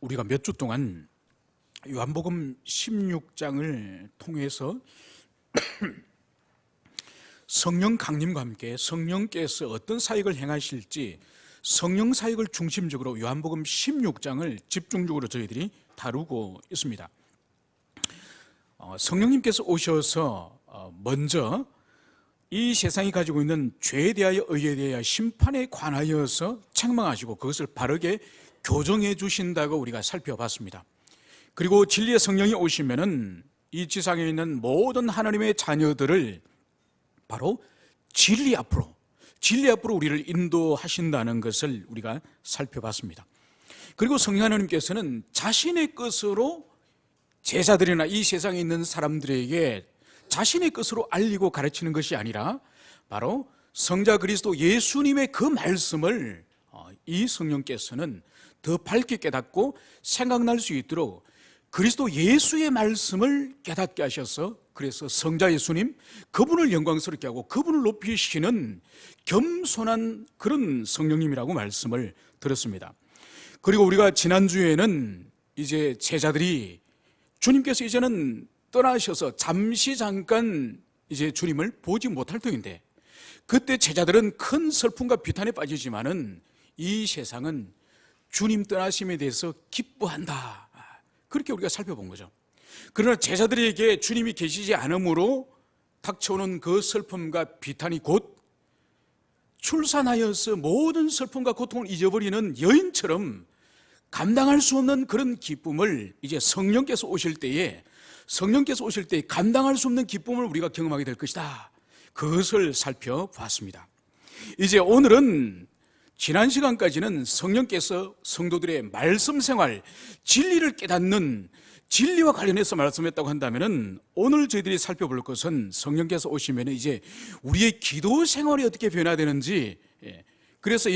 우리가 몇 주 동안 요한복음 16장을 통해서 성령 강림과 함께 성령께서 어떤 사역을 행하실지 성령 사역을 중심적으로 요한복음 16장을 집중적으로 저희들이 다루고 있습니다. 성령님께서 오셔서 먼저 이 세상이 가지고 있는 죄에 대하여 의에 대하여 심판에 관하여서 책망하시고 그것을 바르게 교정해 주신다고 우리가 살펴봤습니다. 그리고 진리의 성령이 오시면은 이 지상에 있는 모든 하나님의 자녀들을 바로 진리 앞으로 우리를 인도하신다는 것을 우리가 살펴봤습니다. 그리고 성령 하나님께서는 자신의 것으로 제자들이나 이 세상에 있는 사람들에게 자신의 것으로 알리고 가르치는 것이 아니라 바로 성자 그리스도 예수님의 그 말씀을 이 성령께서는 더 밝게 깨닫고 생각날 수 있도록 그리스도 예수의 말씀을 깨닫게 하셔서 그래서 성자 예수님 그분을 영광스럽게 하고 그분을 높이시는 겸손한 그런 성령님이라고 말씀을 들었습니다. 그리고 우리가 지난주에는 이제 제자들이 주님께서 이제는 떠나셔서 잠시 잠깐 이제 주님을 보지 못할 터인데 그때 제자들은 큰 슬픔과 비탄에 빠지지만은 이 세상은 주님 떠나심에 대해서 기뻐한다. 그렇게 우리가 살펴본 거죠. 그러나 제자들에게 주님이 계시지 않으므로 닥쳐오는 그 슬픔과 비탄이 곧 출산하여서 모든 슬픔과 고통을 잊어버리는 여인처럼 감당할 수 없는 그런 기쁨을 이제 성령께서 오실 때에 감당할 수 없는 기쁨을 우리가 경험하게 될 것이다. 그것을 살펴봤습니다. 이제 오늘은 지난 시간까지는 성령께서 성도들의 말씀 생활, 진리를 깨닫는 진리와 관련해서 말씀했다고 한다면은 오늘 저희들이 살펴볼 것은 성령께서 오시면 이제 우리의 기도 생활이 어떻게 변화되는지, 그래서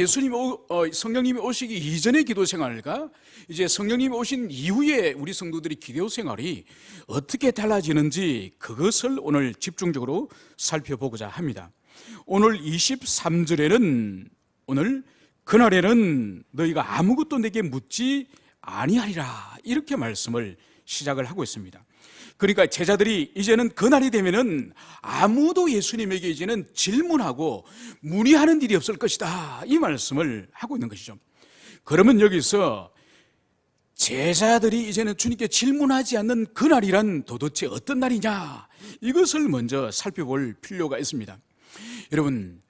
성령님이 오시기 이전의 기도 생활과 이제 성령님이 오신 이후에 우리 성도들의 기도 생활이 어떻게 달라지는지 그것을 오늘 집중적으로 살펴보고자 합니다. 오늘 23절에는 오늘 그날에는 너희가 아무것도 내게 묻지 아니하리라 이렇게 말씀을 시작을 하고 있습니다. 그러니까 제자들이 이제는 그날이 되면은 아무도 예수님에게 이제는 질문하고 문의하는 일이 없을 것이다 이 말씀을 하고 있는 것이죠. 그러면 여기서 제자들이 이제는 주님께 질문하지 않는 그날이란 도대체 어떤 날이냐 이것을 먼저 살펴볼 필요가 있습니다. 여러분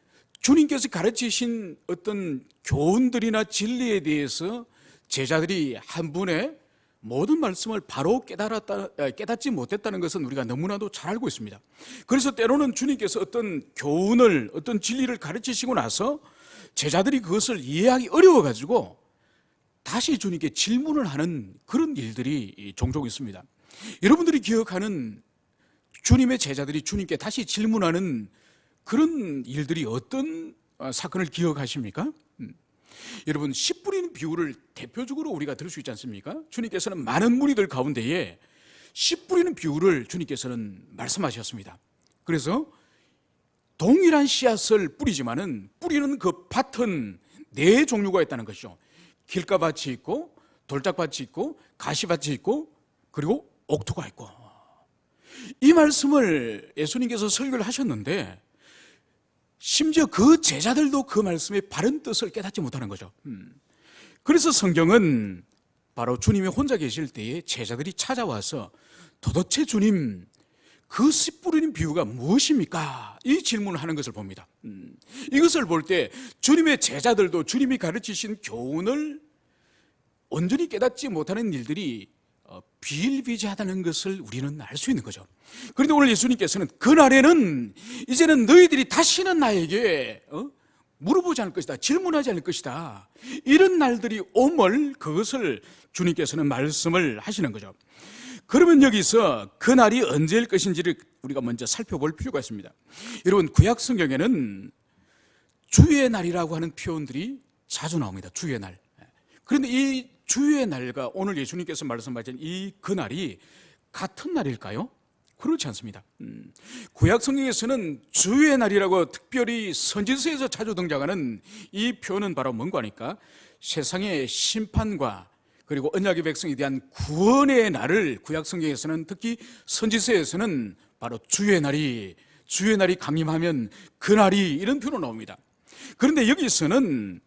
주님께서 가르치신 어떤 교훈들이나 진리에 대해서 제자들이 한 분의 모든 말씀을 바로 깨닫지 못했다는 것은 우리가 너무나도 잘 알고 있습니다. 그래서 때로는 주님께서 어떤 교훈을 어떤 진리를 가르치시고 나서 제자들이 그것을 이해하기 어려워가지고 다시 주님께 질문을 하는 그런 일들이 종종 있습니다. 여러분들이 기억하는 주님의 제자들이 주님께 다시 질문하는 그런 일들이 어떤 사건을 기억하십니까? 여러분 씨 뿌리는 비유를 대표적으로 우리가 들을 수 있지 않습니까? 주님께서는 많은 무리들 가운데에 씨 뿌리는 비유를 주님께서는 말씀하셨습니다. 그래서 동일한 씨앗을 뿌리지만은 뿌리는 그 밭은 네 종류가 있다는 것이죠. 길가밭이 있고 돌짝밭이 있고 가시밭이 있고 그리고 옥토가 있고 이 말씀을 예수님께서 설교를 하셨는데 심지어 그 제자들도 그 말씀의 바른 뜻을 깨닫지 못하는 거죠. 그래서 성경은 바로 주님이 혼자 계실 때에 제자들이 찾아와서 도대체 주님 그 씨 뿌리는 비유가 무엇입니까? 이 질문을 하는 것을 봅니다. 이것을 볼 때 주님의 제자들도 주님이 가르치신 교훈을 온전히 깨닫지 못하는 일들이 비일비재하다는 것을 우리는 알 수 있는 거죠. 그런데 오늘 예수님께서는 그날에는 이제는 너희들이 다시는 나에게 물어보지 않을 것이다, 질문하지 않을 것이다, 이런 날들이 오물 그것을 주님께서는 말씀을 하시는 거죠. 그러면 여기서 그날이 언제일 것인지를 우리가 먼저 살펴볼 필요가 있습니다. 여러분 구약 성경에는 주의 날이라고 하는 표현들이 자주 나옵니다. 주의 날. 그런데 이 주의 날과 오늘 예수님께서 말씀하신 이 그날이 같은 날일까요? 그렇지 않습니다. 구약 성경에서는 주의 날이라고 특별히 선지서에서 자주 등장하는 이 표현은 바로 뭔가 하니까 세상의 심판과 그리고 언약의 백성에 대한 구원의 날을 구약 성경에서는, 특히 선지서에서는 바로 주의 날이 강림하면 그날이, 이런 표현으로 나옵니다. 그런데 여기서는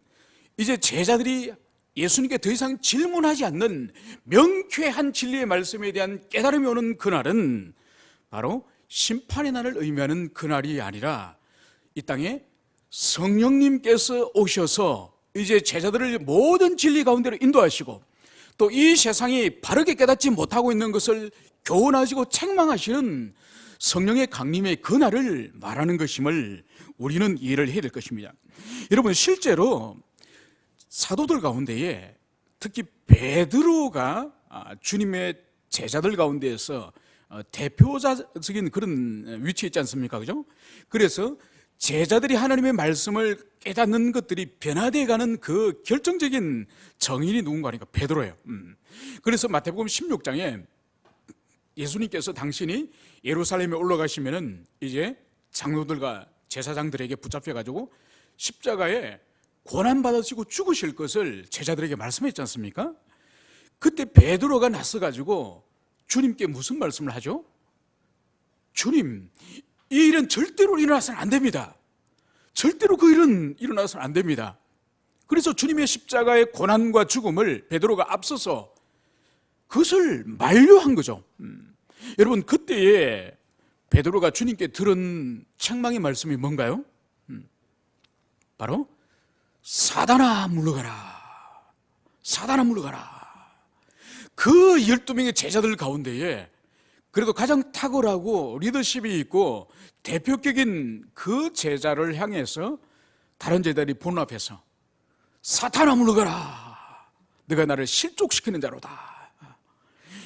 이제 제자들이 예수님께 더 이상 질문하지 않는 명쾌한 진리의 말씀에 대한 깨달음이 오는 그날은 바로 심판의 날을 의미하는 그날이 아니라 이 땅에 성령님께서 오셔서 이제 제자들을 모든 진리 가운데로 인도하시고 또 이 세상이 바르게 깨닫지 못하고 있는 것을 교훈하시고 책망하시는 성령의 강림의 그날을 말하는 것임을 우리는 이해를 해야 될 것입니다. 여러분, 실제로 사도들 가운데에 특히 베드로가 주님의 제자들 가운데에서 대표자적인 그런 위치에 있지 않습니까? 그죠? 그래서 제자들이 하나님의 말씀을 깨닫는 것들이 변화되어가는 그 결정적인 정인이 누군가 하니까 베드로예요. 그래서 마태복음 16장에 예수님께서 당신이 예루살렘에 올라가시면은 이제 장로들과 제사장들에게 붙잡혀가지고 십자가에 고난받으시고 죽으실 것을 제자들에게 말씀했지 않습니까? 그때 베드로가 나서가지고 주님께 무슨 말씀을 하죠? 주님, 이 일은 절대로 일어나서는 안 됩니다. 절대로 그 일은 일어나서는 안 됩니다. 그래서 주님의 십자가의 고난과 죽음을 베드로가 앞서서 그것을 만류한 거죠. 여러분, 그때에 베드로가 주님께 들은 책망의 말씀이 뭔가요? 바로 사단아 물러가라, 사단아 물러가라. 그 12명의 제자들 가운데에 그래도 가장 탁월하고 리더십이 있고 대표격인 그 제자를 향해서 다른 제자들이 보는 앞에서 사탄아 물러가라, 네가 나를 실족시키는 자로다.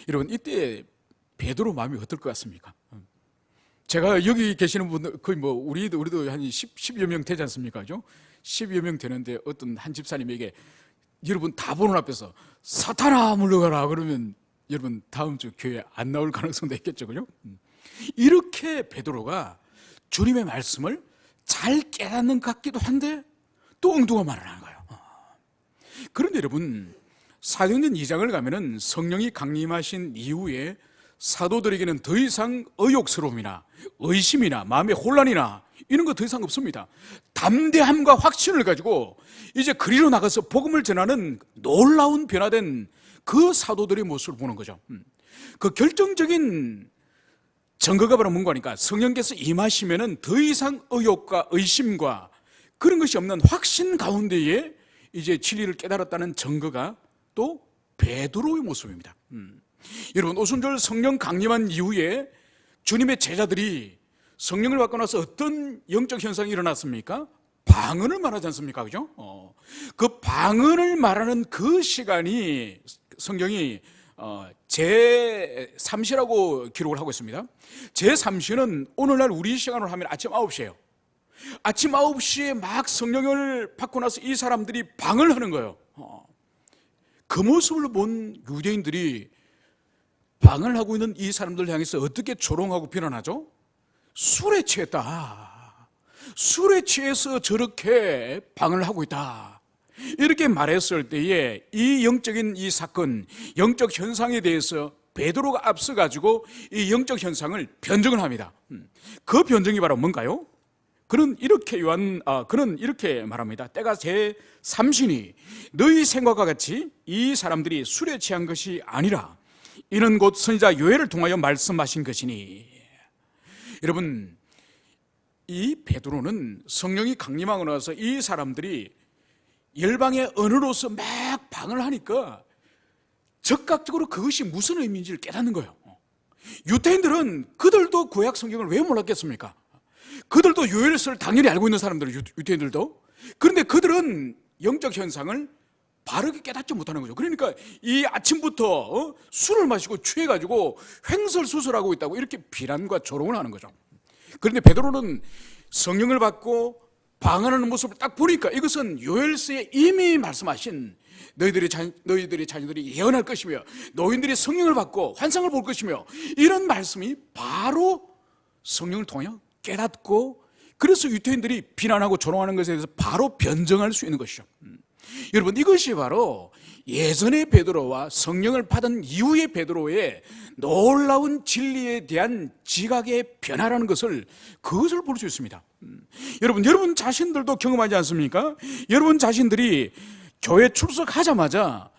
여러분, 이때 베드로 마음이 어떨 것 같습니까? 제가 여기 계시는 분들 거의 뭐 우리도 한 10여 명 되지 않습니까? 그죠? 10여 명 되는데 어떤 한 집사님에게 여러분 다 보는 앞에서 사탄아 물러가라 그러면 여러분 다음 주 교회 안 나올 가능성도 있겠죠, 그죠? 이렇게 베드로가 주님의 말씀을 잘 깨닫는 것 같기도 한데 또 엉뚱한 말을 하는 거예요. 그런데 여러분, 사도행전 2장을 가면은 성령이 강림하신 이후에 사도들에게는 더 이상 의욕스러움이나 의심이나 마음의 혼란이나 이런 거 더 이상 없습니다. 담대함과 확신을 가지고 이제 그리로 나가서 복음을 전하는 놀라운 변화된 그 사도들의 모습을 보는 거죠. 그 결정적인 증거가 바로 뭔가 하니까 성령께서 임하시면은 더 이상 의욕과 의심과 그런 것이 없는 확신 가운데에 이제 진리를 깨달았다는 증거가 또 베드로의 모습입니다. 여러분, 오순절 성령 강림한 이후에 주님의 제자들이 성령을 받고 나서 어떤 영적 현상이 일어났습니까? 방언을 말하지 않습니까? 그죠? 그 방언을 말하는 그 시간이 성경이 제3시라고 기록을 하고 있습니다. 제3시는 오늘날 우리 시간으로 하면 아침 9시예요. 아침 9시에 막 성령을 받고 나서 이 사람들이 방언을 하는 거예요. 그 모습을 본 유대인들이 방언을 하고 있는 이 사람들 향해서 어떻게 조롱하고 비난하죠? 술에 취했다, 술에 취해서 저렇게 방언을 하고 있다, 이렇게 말했을 때에 이 영적인 이 사건, 영적 현상에 대해서 베드로가 앞서가지고 이 영적 현상을 변증을 합니다. 그 변증이 바로 뭔가요? 그는 이렇게 말합니다. 때가 제3시니 너희 생각과 같이 이 사람들이 술에 취한 것이 아니라 이는 곧 선지자 요엘을 통하여 말씀하신 것이니. 여러분, 이 베드로는 성령이 강림하고 나서 이 사람들이 열방의 언어로서 막 방언을 하니까 즉각적으로 그것이 무슨 의미인지를 깨닫는 거예요. 유대인들은 그들도 구약 성경을 왜 몰랐겠습니까? 그들도 요엘서를 당연히 알고 있는 사람들은 유대인들도. 그런데 그들은 영적 현상을 바르게 깨닫지 못하는 거죠. 그러니까 이 아침부터 술을 마시고 취해가지고 횡설수설하고 있다고 이렇게 비난과 조롱을 하는 거죠. 그런데 베드로는 성령을 받고 방언하는 모습을 딱 보니까 이것은 요엘서에 이미 말씀하신 너희들의 자녀들이 예언할 것이며 노인들이 성령을 받고 환상을 볼 것이며 이런 말씀이 바로 성령을 통하여 깨닫고, 그래서 유대인들이 비난하고 조롱하는 것에 대해서 바로 변증할 수 있는 것이죠. 여러분, 이것이 바로 예전의 베드로와 성령을 받은 이후의 베드로의 놀라운 진리에 대한 지각의 변화라는 것을 그것을 볼 수 있습니다. 여러분 자신들도 경험하지 않습니까? 여러분 자신들이 교회 출석하자마자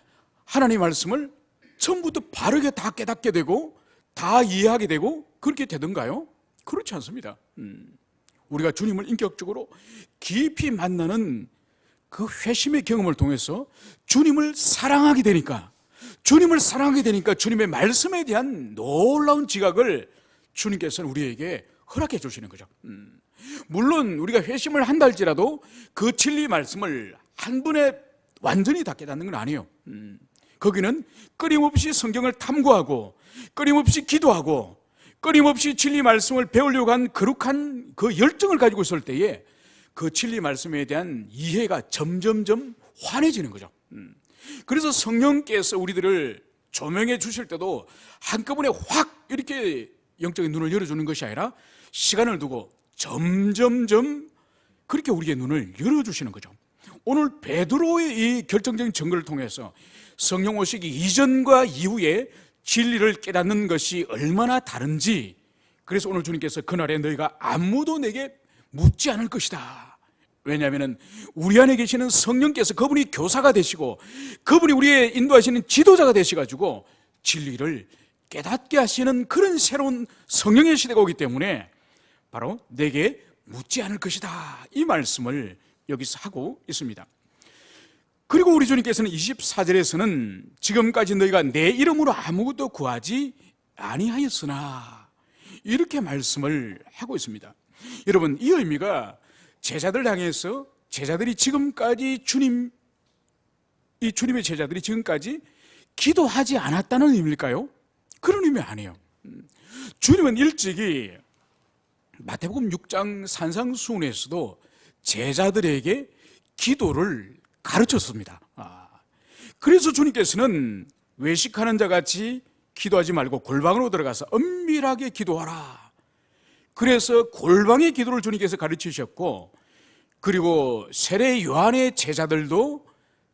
하나님의 말씀을 처음부터 바르게 다 깨닫게 되고 다 이해하게 되고 그렇게 되던가요? 그렇지 않습니다. 우리가 주님을 인격적으로 깊이 만나는 그 회심의 경험을 통해서 주님을 사랑하게 되니까 주님의 말씀에 대한 놀라운 지각을 주님께서는 우리에게 허락해 주시는 거죠. 물론 우리가 회심을 한다 할지라도 그 진리 말씀을 한 번에 완전히 다 깨닫는 건 아니에요. 거기는 끊임없이 성경을 탐구하고 끊임없이 기도하고 끊임없이 진리 말씀을 배우려고 한 거룩한 그 열정을 가지고 있을 때에 그 진리 말씀에 대한 이해가 점점점 환해지는 거죠. 그래서 성령께서 우리들을 조명해 주실 때도 한꺼번에 확 이렇게 영적인 눈을 열어주는 것이 아니라 시간을 두고 점점점 그렇게 우리의 눈을 열어주시는 거죠. 오늘 베드로의 이 결정적인 증거를 통해서 성령 오시기 이전과 이후에 진리를 깨닫는 것이 얼마나 다른지, 그래서 오늘 주님께서 그날에 너희가 아무도 내게 묻지 않을 것이다. 왜냐하면 우리 안에 계시는 성령께서 그분이 교사가 되시고 그분이 우리의 인도하시는 지도자가 되셔가지고 진리를 깨닫게 하시는 그런 새로운 성령의 시대가 오기 때문에 바로 내게 묻지 않을 것이다, 이 말씀을 여기서 하고 있습니다. 그리고 우리 주님께서는 24절에서는 지금까지 너희가 내 이름으로 아무것도 구하지 아니하였으나 이렇게 말씀을 하고 있습니다. 여러분, 이 의미가 제자들 향해서 제자들이 지금까지 주님의 제자들이 지금까지 기도하지 않았다는 의미일까요? 그런 의미 아니에요. 주님은 일찍이 마태복음 6장 산상수훈에서도 제자들에게 기도를 가르쳤습니다. 그래서 주님께서는 외식하는 자 같이 기도하지 말고 골방으로 들어가서 엄밀하게 기도하라. 그래서 골방의 기도를 주님께서 가르치셨고, 그리고 세례 요한의 제자들도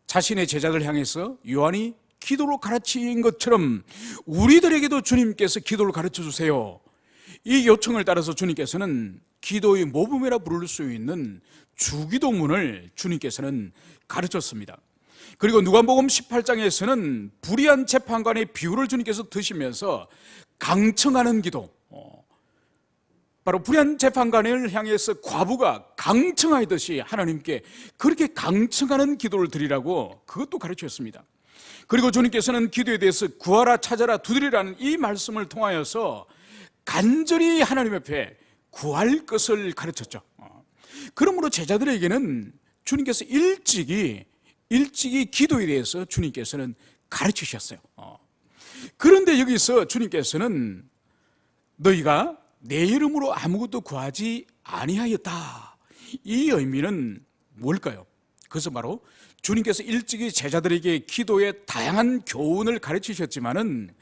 자신의 제자들 향해서 요한이 기도로 가르친 것처럼 우리들에게도 주님께서 기도를 가르쳐 주세요, 이 요청을 따라서 주님께서는 기도의 모범이라 부를 수 있는 주기도문을 주님께서는 가르쳤습니다. 그리고 누가복음 18장에서는 불의한 재판관의 비유를 주님께서 드시면서 강청하는 기도, 바로 불의한 재판관을 향해서 과부가 강청하듯이 하나님께 그렇게 강청하는 기도를 드리라고 그것도 가르쳤습니다. 그리고 주님께서는 기도에 대해서 구하라, 찾아라, 두드리라는 이 말씀을 통하여서 간절히 하나님 앞에 구할 것을 가르쳤죠. 그러므로 제자들에게는 주님께서 일찍이 기도에 대해서 주님께서는 가르치셨어요. 그런데 여기서 주님께서는 너희가 내 이름으로 아무것도 구하지 아니하였다, 이 의미는 뭘까요? 그것은 바로 주님께서 일찍이 제자들에게 기도의 다양한 교훈을 가르치셨지만은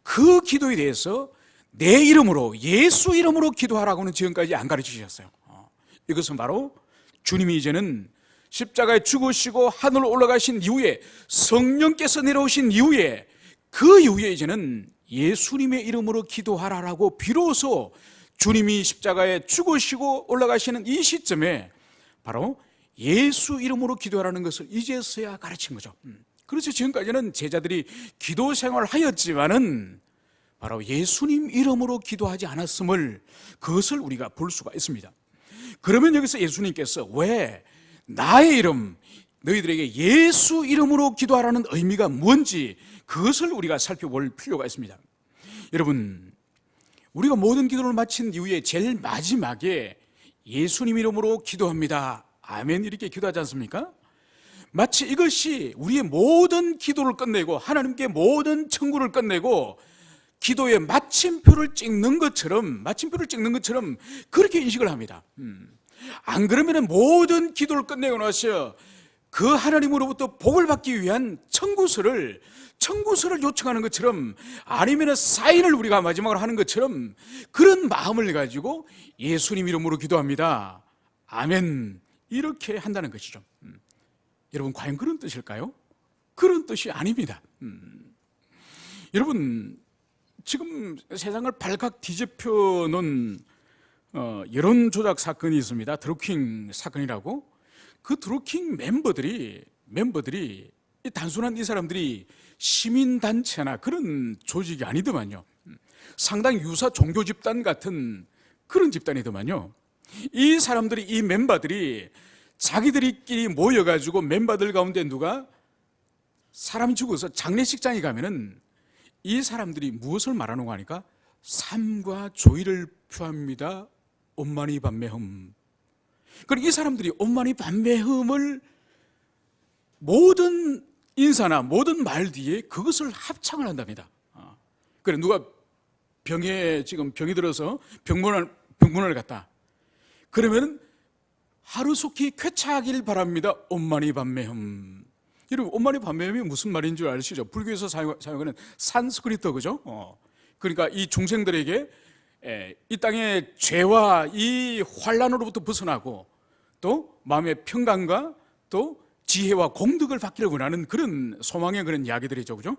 그 기도에 대해서 내 이름으로, 예수 이름으로 기도하라고는 지금까지 안 가르치셨어요. 이것은 바로 주님이 이제는 십자가에 죽으시고 하늘로 올라가신 이후에, 성령께서 내려오신 이후에, 그 이후에 이제는 예수님의 이름으로 기도하라라고 비로소 주님이 십자가에 죽으시고 올라가시는 이 시점에 바로 예수 이름으로 기도하라는 것을 이제서야 가르친 거죠. 그래서 지금까지는 제자들이 기도 생활을 하였지만은 바로 예수님 이름으로 기도하지 않았음을, 그것을 우리가 볼 수가 있습니다. 그러면 여기서 예수님께서 왜 나의 이름, 너희들에게 예수 이름으로 기도하라는 의미가 뭔지, 그것을 우리가 살펴볼 필요가 있습니다. 여러분, 우리가 모든 기도를 마친 이후에 제일 마지막에 예수님 이름으로 기도합니다, 아멘, 이렇게 기도하지 않습니까? 마치 이것이 우리의 모든 기도를 끝내고 하나님께 모든 청구를 끝내고 기도의 마침표를 찍는 것처럼 그렇게 인식을 합니다. 안 그러면 모든 기도를 끝내고 나서 그 하나님으로부터 복을 받기 위한 청구서를 요청하는 것처럼, 아니면 사인을 우리가 마지막으로 하는 것처럼 그런 마음을 가지고 예수님 이름으로 기도합니다, 아멘, 이렇게 한다는 것이죠. 여러분, 과연 그런 뜻일까요? 그런 뜻이 아닙니다. 여러분, 지금 세상을 발칵 뒤집혀 놓은 여론 조작 사건이 있습니다. 드루킹 사건이라고. 그 드루킹 멤버들이 단순한 이 사람들이 시민단체나 그런 조직이 아니더만요. 상당히 유사 종교 집단 같은 그런 집단이더만요. 이 사람들이, 이 멤버들이 자기들끼리 모여가지고 멤버들 가운데 누가 사람이 죽어서 장례식장에 가면은 이 사람들이 무엇을 말하는 거 하니까 삶과 조의를 표합니다. 온만이 반매흠. 그러니까 이 사람들이 온만이 반매흠을 모든 인사나 모든 말 뒤에 그것을 합창을 한답니다. 그래, 누가 지금 병이 들어서 병문안을 갔다. 그러면 하루속히 쾌차하길 바랍니다. 온만이 반매흠. 여러분, 온만이 반매흠이 무슨 말인 줄 아시죠? 불교에서 사용하는 산스크리트, 그죠? 그러니까 이 중생들에게 이 땅의 죄와 이 환란으로부터 벗어나고 또 마음의 평강과 또 지혜와 공덕을 받기를 원하는 그런 소망의 그런 이야기들이죠, 그죠?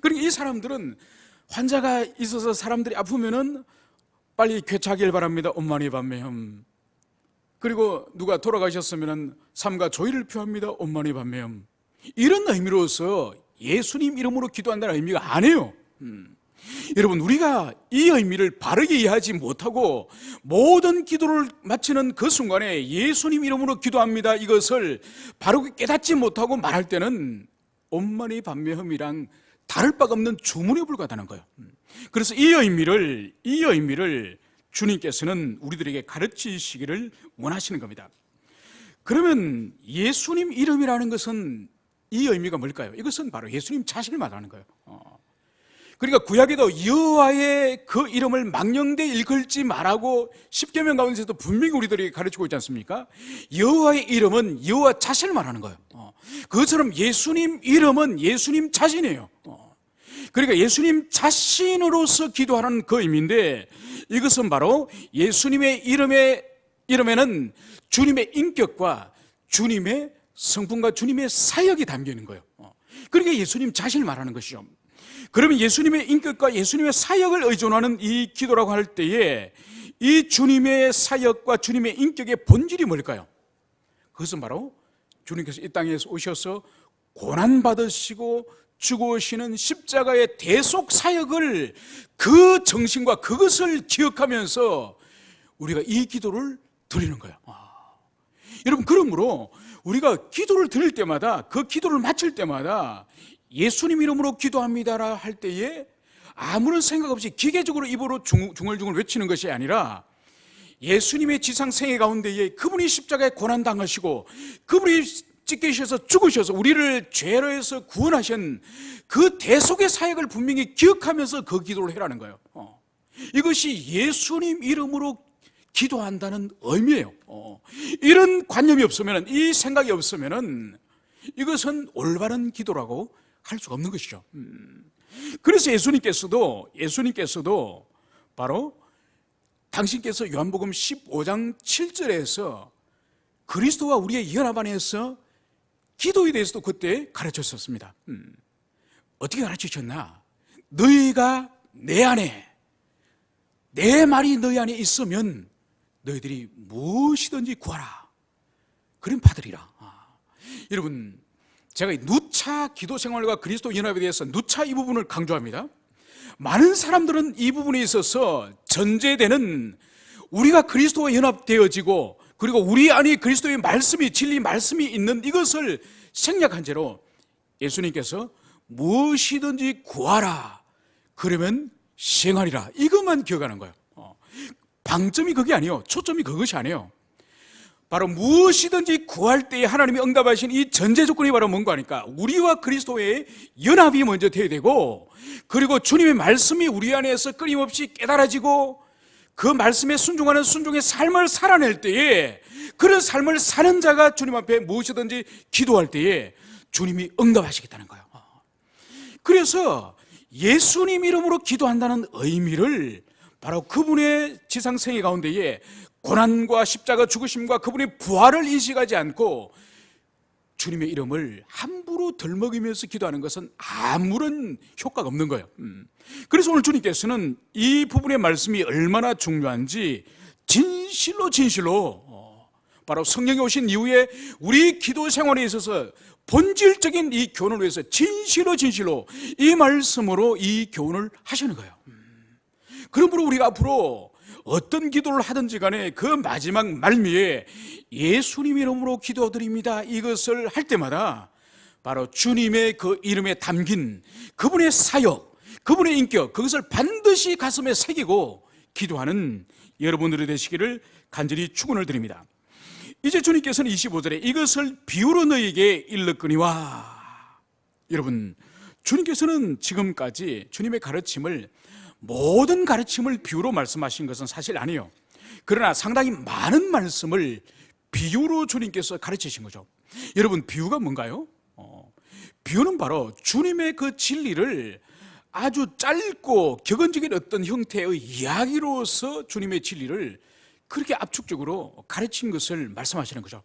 그러니까 이 사람들은 환자가 있어서 사람들이 아프면은 빨리 쾌차하길 바랍니다. 온만이 반매흠. 그리고 누가 돌아가셨으면은 삶과 조의를 표합니다. 온만이 반매흠. 이런 의미로서 예수님 이름으로 기도한다는 의미가 아니에요. 여러분, 우리가 이 의미를 바르게 이해하지 못하고 모든 기도를 마치는 그 순간에 예수님 이름으로 기도합니다, 이것을 바르게 깨닫지 못하고 말할 때는 온만이 반매흠이랑 다를 바가 없는 주문에 불과하다는 거예요. 그래서 이 의미를 주님께서는 우리들에게 가르치시기를 원하시는 겁니다. 그러면 예수님 이름이라는 것은 이 의미가 뭘까요? 이것은 바로 예수님 자신을 말하는 거예요. 그러니까 구약에도 여호와의 그 이름을 망령되이 일컬지 말라고 십계명 가운데서도 분명히 우리들에게 가르치고 있지 않습니까? 여호와의 이름은 여호와 자신을 말하는 거예요. 그것처럼 예수님 이름은 예수님 자신이에요. 그러니까 예수님 자신으로서 기도하는 그 의미인데, 이것은 바로 예수님의 이름에는 주님의 인격과 주님의 성품과 주님의 사역이 담겨 있는 거예요. 그러니까 예수님 자신을 말하는 것이죠. 그러면 예수님의 인격과 예수님의 사역을 의존하는 이 기도라고 할 때에 이 주님의 사역과 주님의 인격의 본질이 뭘까요? 그것은 바로 주님께서 이 땅에서 오셔서 고난받으시고 죽으시는 십자가의 대속 사역을, 그 정신과 그것을 기억하면서 우리가 이 기도를 드리는 거예요. 여러분, 그러므로 우리가 기도를 드릴 때마다, 그 기도를 마칠 때마다 예수님 이름으로 기도합니다라 할 때에 아무런 생각 없이 기계적으로 입으로 중얼중얼 외치는 것이 아니라 예수님의 지상 생애 가운데에 그분이 십자가에 고난당하시고 그분이 찢기셔서 죽으셔서 우리를 죄로에서 구원하신 그 대속의 사역을 분명히 기억하면서 그 기도를 해라는 거예요. 이것이 예수님 이름으로 기도한다는 의미예요. 이런 관념이 없으면, 이 생각이 없으면 이것은 올바른 기도라고 할 수가 없는 것이죠. 그래서 예수님께서도 바로 당신께서 요한복음 15장 7절에서 그리스도와 우리의 연합 안에서 기도에 대해서도 그때 가르쳤었습니다. 어떻게 가르치셨나? 너희가 내 안에, 내 말이 너희 안에 있으면 너희들이 무엇이든지 구하라, 그럼 받으리라. 여러분, 제가 누차 기도 생활과 그리스도 연합에 대해서 누차 이 부분을 강조합니다. 많은 사람들은 이 부분에 있어서 전제되는 우리가 그리스도와 연합되어지고 그리고 우리 안에 그리스도의 말씀이, 진리 말씀이 있는 이것을 생략한 채로 예수님께서 무엇이든지 구하라, 그러면 시행하리라, 이것만 기억하는 거예요. 방점이 그게 아니에요. 초점이 그것이 아니에요. 바로 무엇이든지 구할 때에 하나님이 응답하신 이 전제 조건이 바로 뭔가 하니까 우리와 그리스도의 연합이 먼저 돼야 되고, 그리고 주님의 말씀이 우리 안에서 끊임없이 깨달아지고 그 말씀에 순종하는 순종의 삶을 살아낼 때에, 그런 삶을 사는 자가 주님 앞에 무엇이든지 기도할 때에 주님이 응답하시겠다는 거예요. 그래서 예수님 이름으로 기도한다는 의미를 바로 그분의 지상생애 가운데에 고난과 십자가 죽으심과 그분의 부활을 인식하지 않고 주님의 이름을 함부로 덜먹이면서 기도하는 것은 아무런 효과가 없는 거예요. 그래서 오늘 주님께서는 이 부분의 말씀이 얼마나 중요한지 진실로 바로 성령이 오신 이후에 우리 기도 생활에 있어서 본질적인 이 교훈을 위해서 진실로 이 말씀으로 이 교훈을 하시는 거예요. 그러므로 우리가 앞으로 어떤 기도를 하든지 간에 그 마지막 말미에 예수님 이름으로 기도드립니다, 이것을 할 때마다 바로 주님의 그 이름에 담긴 그분의 사역, 그분의 인격, 그것을 반드시 가슴에 새기고 기도하는 여러분들이 되시기를 간절히 축원을 드립니다. 이제 주님께서는 25절에 이것을 비유로 너희에게 일렀거니와, 여러분, 주님께서는 지금까지 주님의 가르침을, 모든 가르침을 비유로 말씀하신 것은 사실 아니에요. 그러나 상당히 많은 말씀을 비유로 주님께서 가르치신 거죠. 여러분, 비유가 뭔가요? 비유는 바로 주님의 그 진리를 아주 짧고 격언적인 어떤 형태의 이야기로서 주님의 진리를 그렇게 압축적으로 가르친 것을 말씀하시는 거죠.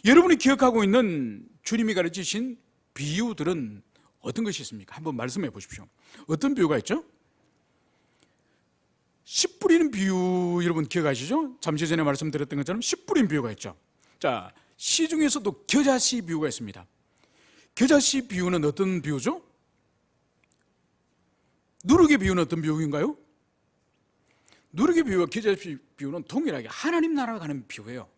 여러분이 기억하고 있는 주님이 가르치신 비유들은 어떤 것이 있습니까? 한번 말씀해 보십시오. 어떤 비유가 있죠? 씨 뿌리는 비유, 여러분 기억하시죠? 잠시 전에 말씀드렸던 것처럼 씨 뿌린 비유가 있죠. 자, 씨 중에서도 겨자씨 비유가 있습니다. 겨자씨 비유는 어떤 비유죠? 누룩의 비유는 어떤 비유인가요? 누룩의 비유와 겨자씨 비유는 동일하게 하나님 나라로 가는 비유예요.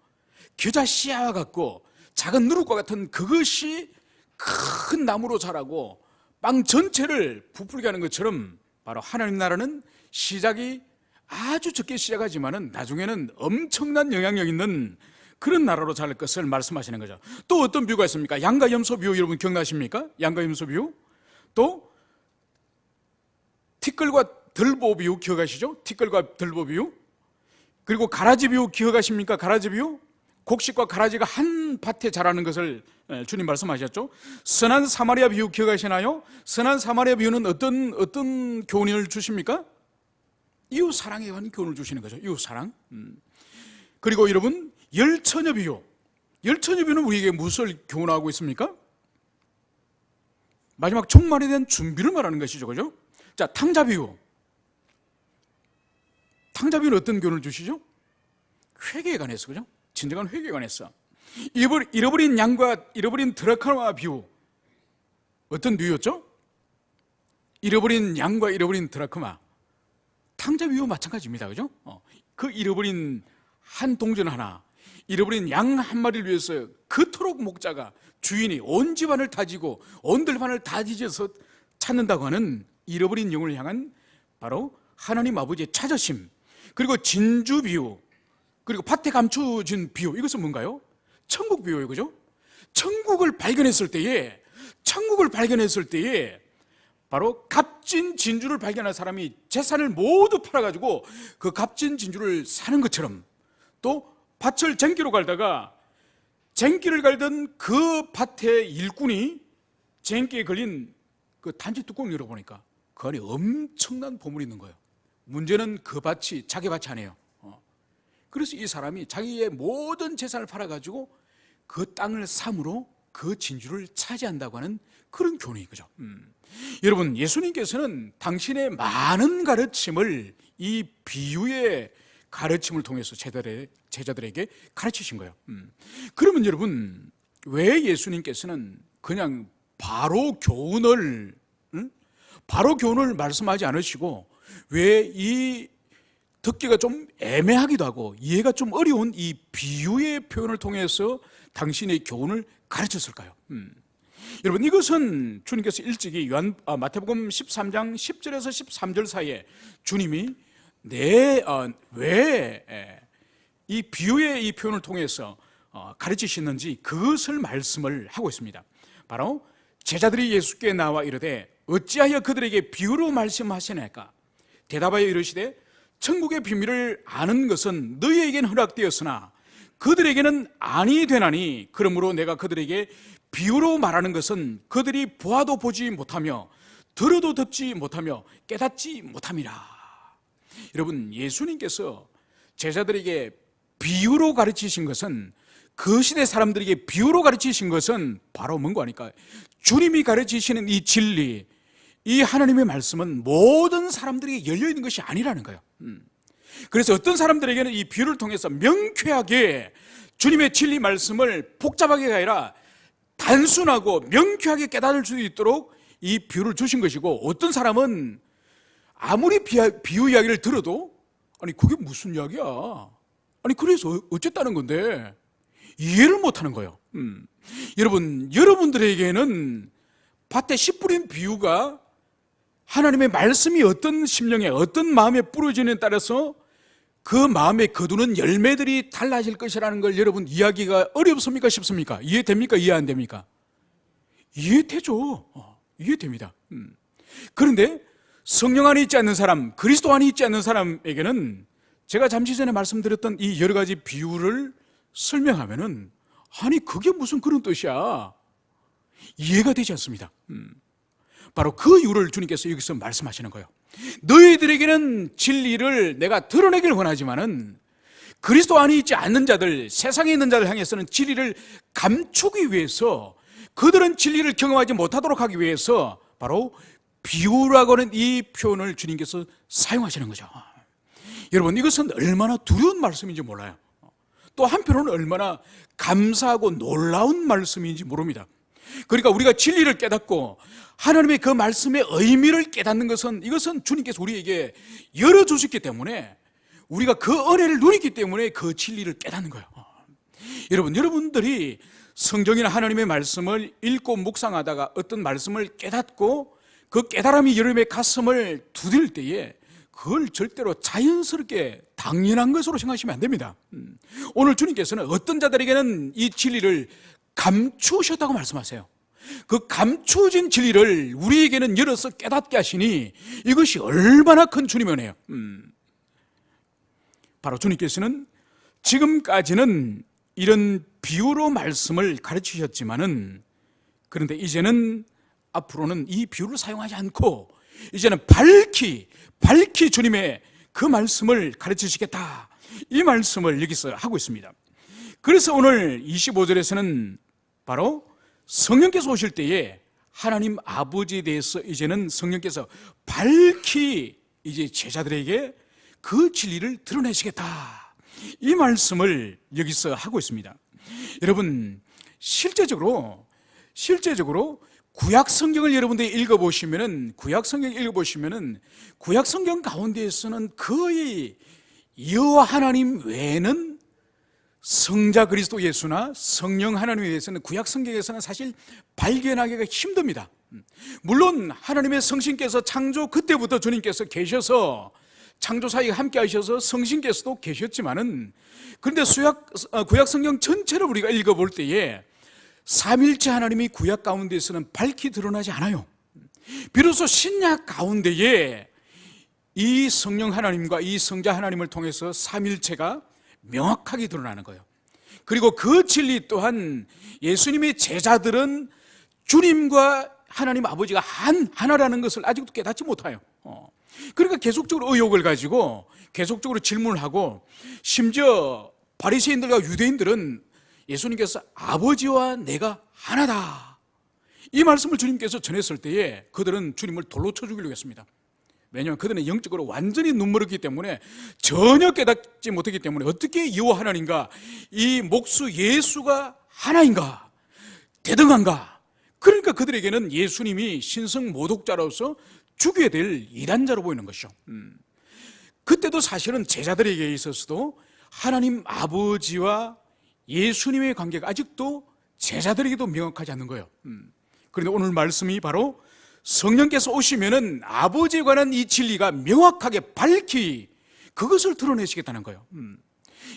겨자씨와 같고 작은 누룩과 같은 그것이 큰 나무로 자라고 빵 전체를 부풀게 하는 것처럼 바로 하나님 나라는 시작이 아주 적게 시작하지만은 나중에는 엄청난 영향력 있는 그런 나라로 자랄 것을 말씀하시는 거죠. 또 어떤 비유가 있습니까? 양과 염소 비유, 여러분 기억나십니까? 양과 염소 비유. 또 티끌과 들보 비유 기억하시죠? 티끌과 들보 비유. 그리고 가라지 비유 기억하십니까? 가라지 비유. 곡식과 가라지가 한 밭에 자라는 것을 주님 말씀하셨죠. 선한 사마리아 비유 기억하시나요? 선한 사마리아 비유는 어떤 교훈을 주십니까? 이웃 사랑에 관한 교훈을 주시는 거죠. 이웃 사랑. 그리고 여러분, 열처녀 비유. 열처녀 비유는 우리에게 무엇을 교훈하고 있습니까? 마지막 종말에 대한 준비를 말하는 것이죠. 그죠? 자, 탕자 비유. 탕자 비유는 어떤 교훈을 주시죠? 회개에 관해서, 그죠? 진정한 회개에 관해서. 잃어버린 양과 잃어버린 드라크마 비유. 어떤 비유였죠? 잃어버린 양과 잃어버린 드라크마. 탕자 비유와 마찬가지입니다. 그죠? 그 잃어버린 한 동전 하나, 잃어버린 양 한 마리를 위해서 그토록 목자가, 주인이 온 집안을 다지고 온 들판을 다 뒤져서 찾는다고 하는 잃어버린 영을 향한 바로 하나님 아버지의 찾으심. 그리고 진주 비유, 그리고 밭에 감춰진 비유. 이것은 뭔가요? 천국 비유예요. 그죠? 천국을 발견했을 때에 바로 값진 진주를 발견한 사람이 재산을 모두 팔아가지고 그 값진 진주를 사는 것처럼, 또 밭을 쟁기로 갈다가 쟁기를 갈던 그 밭의 일꾼이 쟁기에 걸린 그 단지 뚜껑을 열어보니까 그 안에 엄청난 보물이 있는 거예요. 문제는 그 밭이 자기 밭이 아니에요. 그래서 이 사람이 자기의 모든 재산을 팔아가지고 그 땅을 삼으로 그 진주를 차지한다고 하는 그런 교훈이 거죠. 여러분, 예수님께서는 당신의 많은 가르침을 이 비유의 가르침을 통해서 제자들에게 가르치신 거예요. 그러면 여러분, 왜 예수님께서는 그냥 바로 교훈을 말씀하지 않으시고 왜 이 듣기가 좀 애매하기도 하고 이해가 좀 어려운 이 비유의 표현을 통해서 당신의 교훈을 가르쳤을까요? 여러분, 이것은 주님께서 일찍이 마태복음 13장 10절에서 13절 사이에 주님이 왜 이 비유의 이 표현을 통해서 가르치시는지 그것을 말씀을 하고 있습니다. 바로 제자들이 예수께 나와 이르되 어찌하여 그들에게 비유로 말씀하시나이까? 대답하여 이르시되 천국의 비밀을 아는 것은 너희에게는 허락되었으나 그들에게는 아니 되나니, 그러므로 내가 그들에게 비유로 말하는 것은 그들이 보아도 보지 못하며 들어도 듣지 못하며 깨닫지 못함이라. 여러분, 예수님께서 제자들에게 비유로 가르치신 것은 그 시대 사람들에게 비유로 가르치신 것은 바로 뭔가 하니까 주님이 가르치시는 이 진리, 이 하나님의 말씀은 모든 사람들에게 열려있는 것이 아니라는 거예요. 그래서 어떤 사람들에게는 이 비유를 통해서 명쾌하게 주님의 진리 말씀을 복잡하게가 아니라 단순하고 명쾌하게 깨달을 수 있도록 이 비유를 주신 것이고, 어떤 사람은 아무리 비유 이야기를 들어도 아니 그게 무슨 이야기야, 아니 그래서 어쨌다는 건데 이해를 못하는 거예요. 여러분들에게는 밭에 씨 뿌린 비유가 하나님의 말씀이 어떤 심령에 어떤 마음에 뿌려지느냐에 따라서 그 마음에 거두는 열매들이 달라질 것이라는 걸 여러분 이해하기가 어렵습니까? 쉽습니까? 이해됩니까? 이해 안 됩니까? 이해되죠. 이해됩니다. 그런데 성령 안에 있지 않는 사람, 그리스도 안에 있지 않는 사람에게는 제가 잠시 전에 말씀드렸던 이 여러 가지 비유를 설명하면은 아니 그게 무슨 그런 뜻이야, 이해가 되지 않습니다. 바로 그 이유를 주님께서 여기서 말씀하시는 거예요. 너희들에게는 진리를 내가 드러내길 원하지만은 그리스도 안에 있지 않는 자들, 세상에 있는 자들 향해서는 진리를 감추기 위해서, 그들은 진리를 경험하지 못하도록 하기 위해서 바로 비유라고 하는 이 표현을 주님께서 사용하시는 거죠. 여러분, 이것은 얼마나 두려운 말씀인지 몰라요. 또 한편으로는 얼마나 감사하고 놀라운 말씀인지 모릅니다. 그러니까 우리가 진리를 깨닫고 하나님의 그 말씀의 의미를 깨닫는 것은, 이것은 주님께서 우리에게 열어주셨기 때문에, 우리가 그 은혜를 누리기 때문에 그 진리를 깨닫는 거예요. 여러분들이 성경이나 하나님의 말씀을 읽고 묵상하다가 어떤 말씀을 깨닫고 그 깨달음이 여러분의 가슴을 두드릴 때에 그걸 절대로 자연스럽게 당연한 것으로 생각하시면 안 됩니다. 오늘 주님께서는 어떤 자들에게는 이 진리를 감추셨다고 말씀하세요. 그 감추어진 진리를 우리에게는 열어서 깨닫게 하시니 이것이 얼마나 큰 주님의 은혜예요. 바로 주님께서는 지금까지는 이런 비유로 말씀을 가르치셨지만은, 그런데 이제는 앞으로는 이 비유를 사용하지 않고 이제는 밝히 주님의 그 말씀을 가르치시겠다, 이 말씀을 여기서 하고 있습니다. 그래서 오늘 25절에서는 바로 성령께서 오실 때에 하나님 아버지에 대해서 이제는 성령께서 밝히 이제 제자들에게 그 진리를 드러내시겠다, 이 말씀을 여기서 하고 있습니다. 여러분, 실제적으로 구약 성경을 여러분들이 읽어보시면은 구약 성경 가운데에서는 거의 여호와 하나님 외에는 성자 그리스도 예수나 성령 하나님에 대해서는 구약 성경에서는 사실 발견하기가 힘듭니다. 물론 하나님의 성신께서 창조 그때부터 주님께서 계셔서 창조사에 함께 하셔서 성신께서도 계셨지만은, 그런데 구약 성경 전체를 우리가 읽어볼 때에 삼일체 하나님이 구약 가운데에서는 밝히 드러나지 않아요. 비로소 신약 가운데에 이 성령 하나님과 이 성자 하나님을 통해서 삼일체가 명확하게 드러나는 거예요. 그리고 그 진리 또한 예수님의 제자들은 주님과 하나님 아버지가 하나라는 것을 아직도 깨닫지 못해요. 그러니까 계속적으로 의혹을 가지고 계속적으로 질문을 하고, 심지어 바리새인들과 유대인들은 예수님께서 아버지와 내가 하나다, 이 말씀을 주님께서 전했을 때에 그들은 주님을 돌로 쳐 죽이려고 했습니다. 왜냐하면 그들은 영적으로 완전히 눈멀었기 때문에, 전혀 깨닫지 못했기 때문에 어떻게 여호와 하나님과 이 목수 예수가 하나인가, 대등한가. 그러니까 그들에게는 예수님이 신성 모독자로서 죽여야 될 이단자로 보이는 것이죠. 그때도 사실은 제자들에게 있어서도 하나님 아버지와 예수님의 관계가 아직도 제자들에게도 명확하지 않는 거예요. 그런데 오늘 말씀이 바로 성령께서 오시면은 아버지에 관한 이 진리가 명확하게 밝히 그것을 드러내시겠다는 거예요.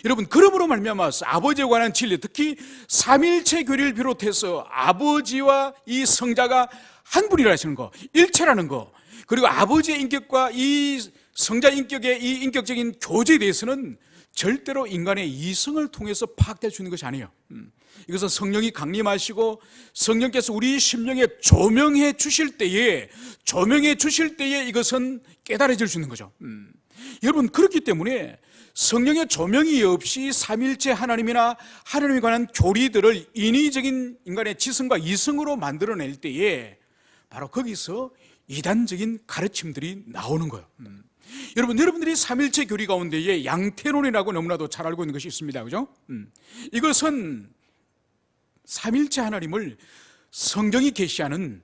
여러분, 그러므로 말미암아서 아버지에 관한 진리, 특히 삼일체 교리를 비롯해서 아버지와 이 성자가 한 분이라는 거, 일체라는 거, 그리고 아버지의 인격과 이 성자 인격의 이 인격적인 교제에 대해서는 절대로 인간의 이성을 통해서 파악될 수 있는 것이 아니에요. 이것은 성령이 강림하시고 성령께서 우리 심령에 조명해 주실 때에 이것은 깨달아질 수 있는 거죠. 여러분, 그렇기 때문에 성령의 조명이 없이 삼일체 하나님이나 하나님에 관한 교리들을 인위적인 인간의 지성과 이성으로 만들어낼 때에 바로 거기서 이단적인 가르침들이 나오는 거예요. 여러분들이 삼일체 교리 가운데에 양태론이라고 너무나도 잘 알고 있는 것이 있습니다. 그죠? 이것은 삼일체 하나님을, 성경이 계시하는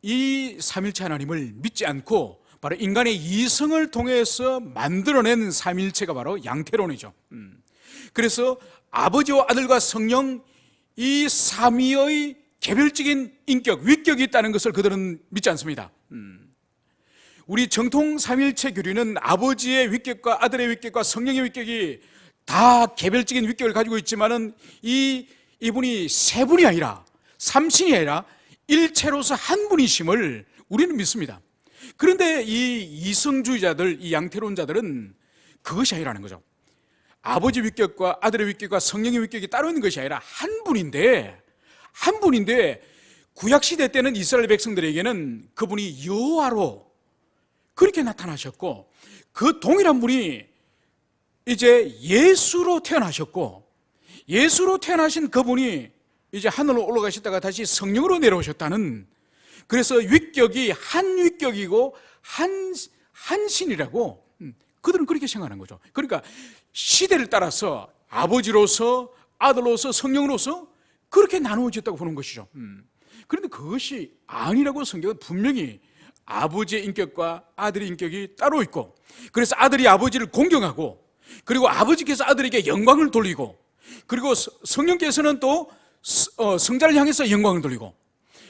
이 삼일체 하나님을 믿지 않고 바로 인간의 이성을 통해서 만들어낸 삼일체가 바로 양태론이죠. 그래서 아버지와 아들과 성령, 이 삼위의 개별적인 인격, 위격이 있다는 것을 그들은 믿지 않습니다. 우리 정통 삼일체 교리는 아버지의 위격과 아들의 위격과 성령의 위격이 다 개별적인 위격을 가지고 있지만은 이분이 세 분이 아니라, 삼신이 아니라 일체로서 한 분이심을 우리는 믿습니다. 그런데 이 이성주의자들, 이 양태론자들은 그것이 아니라는 거죠. 아버지 위격과 아들의 위격과 성령의 위격이 따로 있는 것이 아니라 한 분인데 구약시대 때는 이스라엘 백성들에게는 그분이 여호와로 그렇게 나타나셨고, 그 동일한 분이 이제 예수로 태어나셨고, 예수로 태어나신 그분이 이제 하늘로 올라가셨다가 다시 성령으로 내려오셨다는, 그래서 위격이 한 위격이고 한 신이라고 그들은 그렇게 생각하는 거죠. 그러니까 시대를 따라서 아버지로서, 아들로서, 성령으로서 그렇게 나누어졌다고 보는 것이죠. 그런데 그것이 아니라고 성경은 분명히 아버지의 인격과 아들의 인격이 따로 있고, 그래서 아들이 아버지를 공경하고, 그리고 아버지께서 아들에게 영광을 돌리고, 그리고 성령께서는 또 성자를 향해서 영광을 돌리고,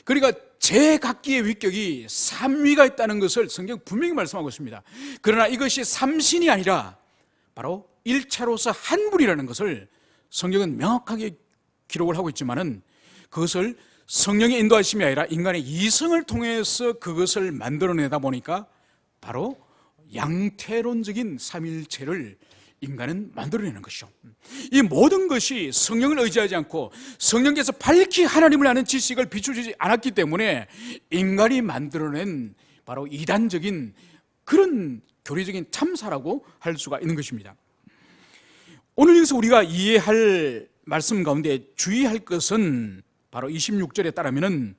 그러니까 제각기의 위격이 삼위가 있다는 것을 성경 분명히 말씀하고 있습니다. 그러나 이것이 삼신이 아니라 바로 일체로서 한 분이라는 것을 성경은 명확하게 기록을 하고 있지만은, 그것을 성령의 인도하심이 아니라 인간의 이성을 통해서 그것을 만들어내다 보니까 바로 양태론적인 삼일체를 인간은 만들어내는 것이죠. 이 모든 것이 성령을 의지하지 않고 성령께서 밝히 하나님을 아는 지식을 비춰주지 않았기 때문에 인간이 만들어낸 바로 이단적인 그런 교리적인 참사라고 할 수가 있는 것입니다. 오늘 여기서 우리가 이해할 말씀 가운데 주의할 것은 바로 26절에 따르면은,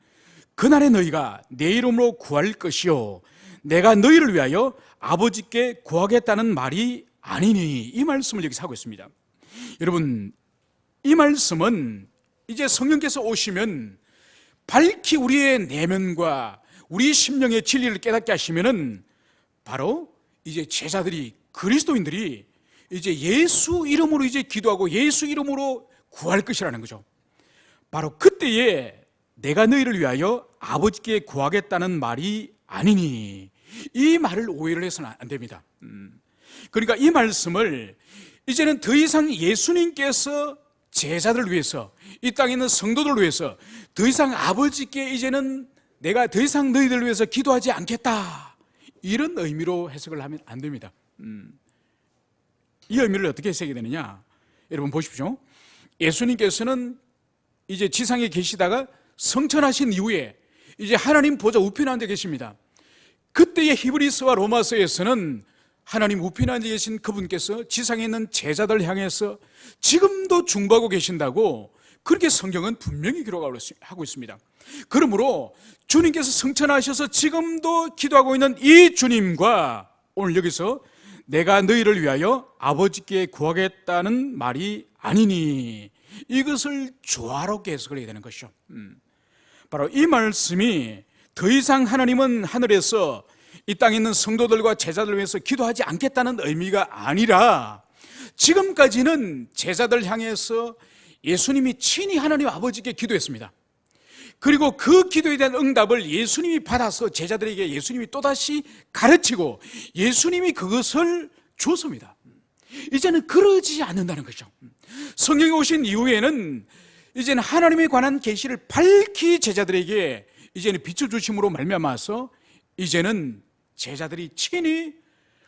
그날에 너희가 내 이름으로 구할 것이요 내가 너희를 위하여 아버지께 구하겠다는 말이 아니니, 이 말씀을 여기서 하고 있습니다. 여러분, 이 말씀은 이제 성령께서 오시면 밝히 우리의 내면과 우리 심령의 진리를 깨닫게 하시면은 바로 이제 제자들이, 그리스도인들이 이제 예수 이름으로 이제 기도하고 예수 이름으로 구할 것이라는 거죠. 바로 그때에 내가 너희를 위하여 아버지께 구하겠다는 말이 아니니, 이 말을 오해를 해서는 안 됩니다. 그러니까 이 말씀을 이제는 더 이상 예수님께서 제자들을 위해서, 이 땅에 있는 성도들을 위해서 더 이상 아버지께 이제는 내가 더 이상 너희들을 위해서 기도하지 않겠다, 이런 의미로 해석을 하면 안 됩니다. 이 의미를 어떻게 해석이 되느냐, 여러분 보십시오. 예수님께서는 이제 지상에 계시다가 성천하신 이후에 이제 하나님 보좌 우편에 앉아 계십니다. 그때의 히브리서와 로마서에서는 하나님 우편에 앉아 계신 그분께서 지상에 있는 제자들 향해서 지금도 중보하고 계신다고 그렇게 성경은 분명히 기록하고 있습니다. 그러므로 주님께서 성천하셔서 지금도 기도하고 있는 이 주님과 오늘 여기서 내가 너희를 위하여 아버지께 구하겠다는 말이 아니니, 이것을 조화롭게 해석을 해야 되는 것이죠. 바로 이 말씀이 더 이상 하나님은 하늘에서 이 땅에 있는 성도들과 제자들을 위해서 기도하지 않겠다는 의미가 아니라, 지금까지는 제자들 향해서 예수님이 친히 하나님 아버지께 기도했습니다. 그리고 그 기도에 대한 응답을 예수님이 받아서 제자들에게 예수님이 또다시 가르치고 예수님이 그것을 줬습니다. 이제는 그러지 않는다는 거죠. 성령이 오신 이후에는 이제는 하나님에 관한 계시를 밝히 제자들에게 이제는 비춰주심으로 말미암아서 이제는 제자들이 친히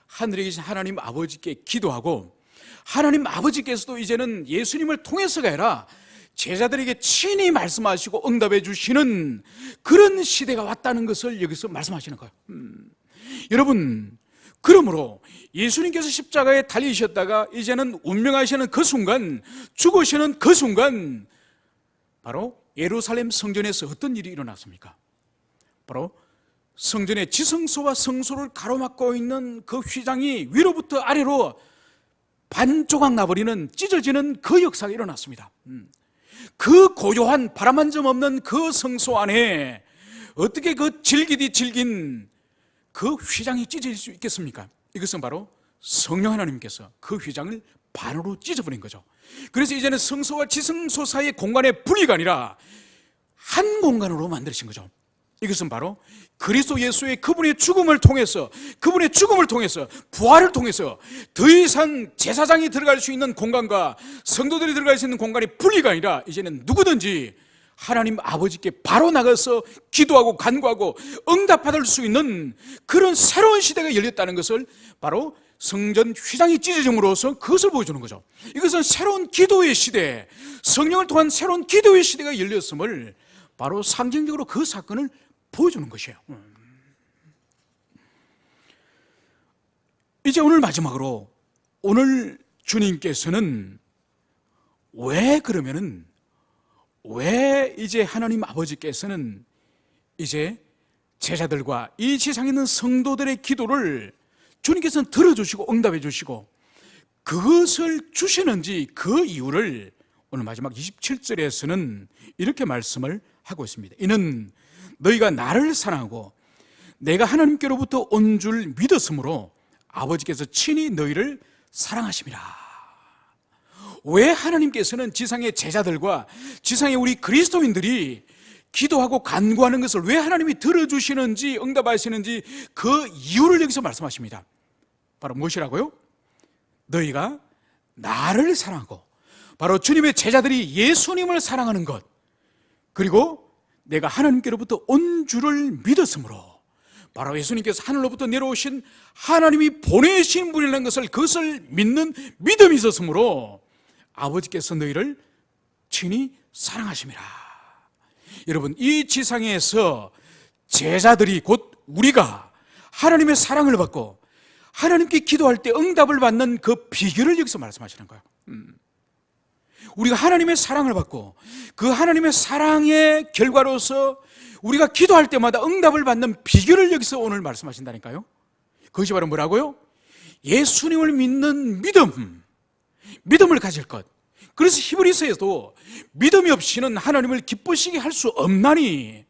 하늘에 계신 하나님 아버지께 기도하고, 하나님 아버지께서도 이제는 예수님을 통해서가 아니라 제자들에게 친히 말씀하시고 응답해 주시는 그런 시대가 왔다는 것을 여기서 말씀하시는 거예요. 여러분, 그러므로 예수님께서 십자가에 달리셨다가 이제는 운명하시는 그 순간, 죽으시는 그 순간 바로 예루살렘 성전에서 어떤 일이 일어났습니까? 바로 성전의 지성소와 성소를 가로막고 있는 그 휘장이 위로부터 아래로 반조각 나버리는, 찢어지는 그 역사가 일어났습니다. 그 고요한 바람 한 점 없는 그 성소 안에 어떻게 그 질기디 질긴 그 휘장이 찢어질 수 있겠습니까? 이것은 바로 성령 하나님께서 그 휘장을 반으로 찢어버린 거죠. 그래서 이제는 성소와 지성소 사이의 공간의 분리가 아니라 한 공간으로 만드신 거죠. 이것은 바로 그리스도 예수의 그분의 죽음을 통해서, 부활을 통해서 더 이상 제사장이 들어갈 수 있는 공간과 성도들이 들어갈 수 있는 공간이 분리가 아니라 이제는 누구든지 하나님 아버지께 바로 나가서 기도하고 간구하고 응답받을 수 있는 그런 새로운 시대가 열렸다는 것을 바로 성전 휘장이 찢어짐으로써 그것을 보여주는 거죠. 이것은 새로운 기도의 시대, 성령을 통한 새로운 기도의 시대가 열렸음을 바로 상징적으로 그 사건을 보여주는 것이에요. 이제 오늘 마지막으로, 오늘 주님께서는 왜 이제 하나님 아버지께서는 이제 제자들과 이 세상에 있는 성도들의 기도를 주님께서는 들어주시고 응답해 주시고 그것을 주시는지, 그 이유를 오늘 마지막 27절에서는 이렇게 말씀을 하고 있습니다. 이는 너희가 나를 사랑하고 내가 하나님께로부터 온 줄 믿었으므로 아버지께서 친히 너희를 사랑하심이라. 왜 하나님께서는 지상의 제자들과 지상의 우리 그리스도인들이 기도하고 간구하는 것을 왜 하나님이 들어주시는지, 응답하시는지 그 이유를 여기서 말씀하십니다. 바로 무엇이라고요? 너희가 나를 사랑하고, 바로 주님의 제자들이 예수님을 사랑하는 것, 그리고 내가 하나님께로부터 온 줄을 믿었으므로, 바로 예수님께서 하늘로부터 내려오신 하나님이 보내신 분이라는 것을, 그것을 믿는 믿음이 있었으므로 아버지께서 너희를 친히 사랑하심이라. 여러분, 이 지상에서 제자들이, 곧 우리가 하나님의 사랑을 받고 하나님께 기도할 때 응답을 받는 그 비결을 여기서 말씀하시는 거예요. 우리가 하나님의 사랑을 받고 그 하나님의 사랑의 결과로서 우리가 기도할 때마다 응답을 받는 비결을 여기서 오늘 말씀하신다니까요. 그것이 바로 뭐라고요? 예수님을 믿는 믿음을 가질 것. 그래서 히브리서에도 믿음이 없이는 하나님을 기쁘시게 할 수 없나니,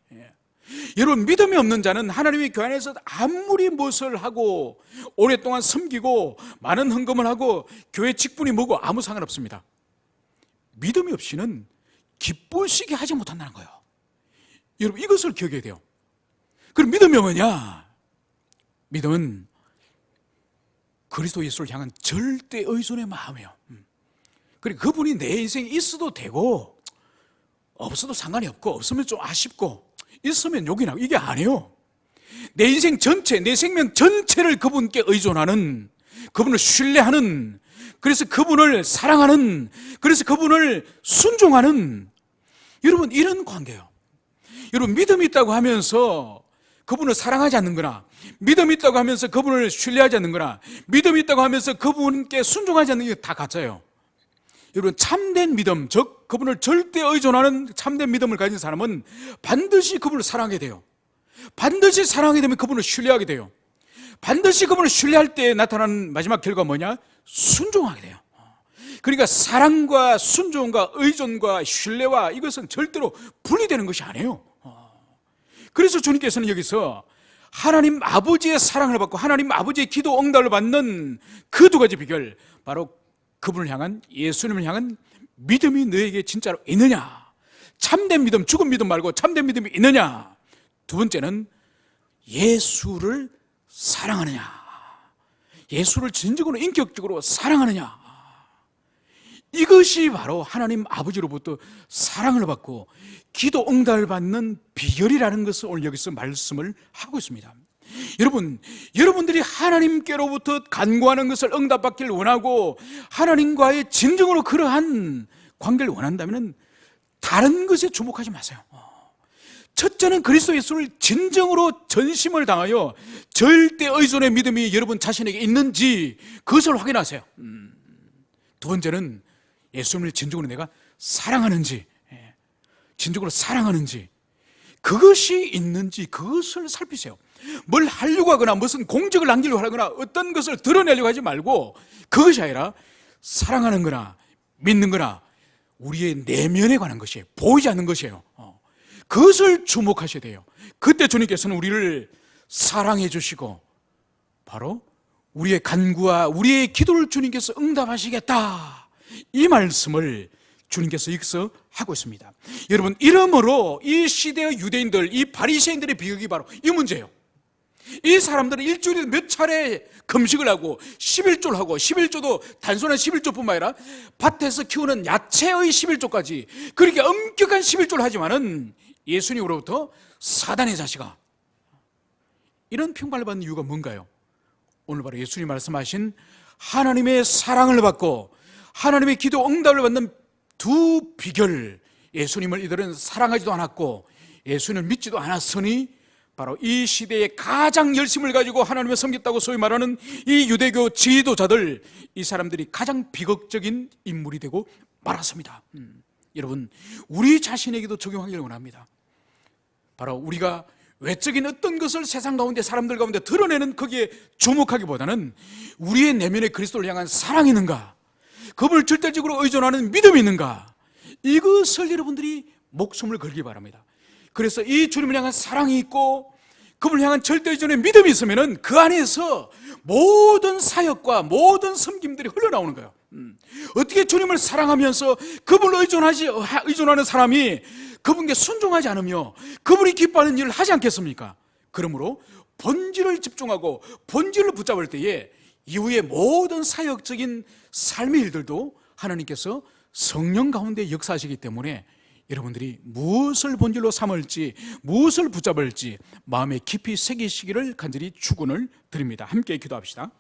여러분, 믿음이 없는 자는 하나님의 교회 안에서 아무리 무엇을 하고 오랫동안 섬기고 많은 헌금을 하고 교회 직분이 뭐고 아무 상관없습니다. 믿음이 없이는 기쁘시게 하지 못한다는 거예요. 여러분, 이것을 기억해야 돼요. 그럼 믿음이 뭐냐? 믿음은 그리스도 예수를 향한 절대 의존의 마음이에요. 그리고 그분이 내 인생에 있어도 되고 없어도 상관이 없고, 없으면 좀 아쉽고 있으면 욕이 나고, 이게 아니에요. 내 인생 전체, 내 생명 전체를 그분께 의존하는, 그분을 신뢰하는, 그래서 그분을 사랑하는, 그래서 그분을 순종하는, 여러분, 이런 관계예요. 여러분, 믿음이 있다고 하면서 그분을 사랑하지 않는 거나, 믿음이 있다고 하면서 그분을 신뢰하지 않는 거나, 믿음이 있다고 하면서 그분께 순종하지 않는 게 다 가짜예요. 여러분, 참된 믿음, 즉 그분을 절대 의존하는 참된 믿음을 가진 사람은 반드시 그분을 사랑하게 돼요. 반드시 사랑하게 되면 그분을 신뢰하게 돼요. 반드시 그분을 신뢰할 때 나타나는 마지막 결과가 뭐냐? 순종하게 돼요. 그러니까 사랑과 순종과 의존과 신뢰와 이것은 절대로 분리되는 것이 아니에요. 그래서 주님께서는 여기서 하나님 아버지의 사랑을 받고 하나님 아버지의 기도 응답을 받는 그 두 가지 비결, 바로 그분을 향한, 예수님을 향한 믿음이 너에게 진짜로 있느냐, 참된 믿음, 죽은 믿음 말고 참된 믿음이 있느냐, 두 번째는 예수를 사랑하느냐, 예수를 진정으로 인격적으로 사랑하느냐, 이것이 바로 하나님 아버지로부터 사랑을 받고 기도 응답을 받는 비결이라는 것을 오늘 여기서 말씀을 하고 있습니다. 여러분들이 하나님께로부터 간구하는 것을 응답받기를 원하고 하나님과의 진정으로 그러한 관계를 원한다면 다른 것에 주목하지 마세요. 첫째는 그리스도 예수를 진정으로 전심을 당하여 절대 의존의 믿음이 여러분 자신에게 있는지 그것을 확인하세요. 두 번째는 예수님을 진정으로 내가 사랑하는지, 진정으로 사랑하는지, 그것이 있는지 그것을 살피세요. 뭘 하려고 하거나 무슨 공적을 남기려고 하거나 어떤 것을 드러내려고 하지 말고 그것이 아니라 사랑하는 거나 믿는 거나 우리의 내면에 관한 것이에요. 보이지 않는 것이에요. 그것을 주목하셔야 돼요. 그때 주님께서는 우리를 사랑해 주시고 바로 우리의 간구와 우리의 기도를 주님께서 응답하시겠다, 이 말씀을 주님께서 여기서 하고 있습니다. 여러분, 이러므로 이 시대의 유대인들, 이 바리새인들의 비극이 바로 이 문제예요. 이 사람들은 일주일에 몇 차례 금식을 하고 11조를 하고, 11조도 단순한 11조뿐만 아니라 밭에서 키우는 야채의 11조까지 그렇게 엄격한 11조를 하지만은 예수님으로부터 사단의 자식아, 이런 평판을 받는 이유가 뭔가요? 오늘 바로 예수님 말씀하신 하나님의 사랑을 받고 하나님의 기도 응답을 받는 두 비결, 예수님을 이들은 사랑하지도 않았고 예수님을 믿지도 않았으니 바로 이 시대에 가장 열심을 가지고 하나님을 섬겼다고 소위 말하는 이 유대교 지도자들, 이 사람들이 가장 비극적인 인물이 되고 말았습니다. 여러분, 우리 자신에게도 적용하기를 원합니다. 바로 우리가 외적인 어떤 것을 세상 가운데 사람들 가운데 드러내는 거기에 주목하기보다는 우리의 내면에 그리스도를 향한 사랑이 있는가, 그분을 절대적으로 의존하는 믿음이 있는가, 이것을 여러분들이 목숨을 걸기 바랍니다. 그래서 이 주님을 향한 사랑이 있고 그분을 향한 절대 의존의 믿음이 있으면 그 안에서 모든 사역과 모든 섬김들이 흘러나오는 거예요. 어떻게 주님을 사랑하면서 그분을 의존하는 사람이 그분께 순종하지 않으며 그분이 기뻐하는 일을 하지 않겠습니까? 그러므로 본질을 집중하고 본질을 붙잡을 때에 이후의 모든 사역적인 삶의 일들도 하나님께서 성령 가운데 역사하시기 때문에 여러분들이 무엇을 본질로 삼을지, 무엇을 붙잡을지 마음에 깊이 새기시기를 간절히 축원을 드립니다. 함께 기도합시다.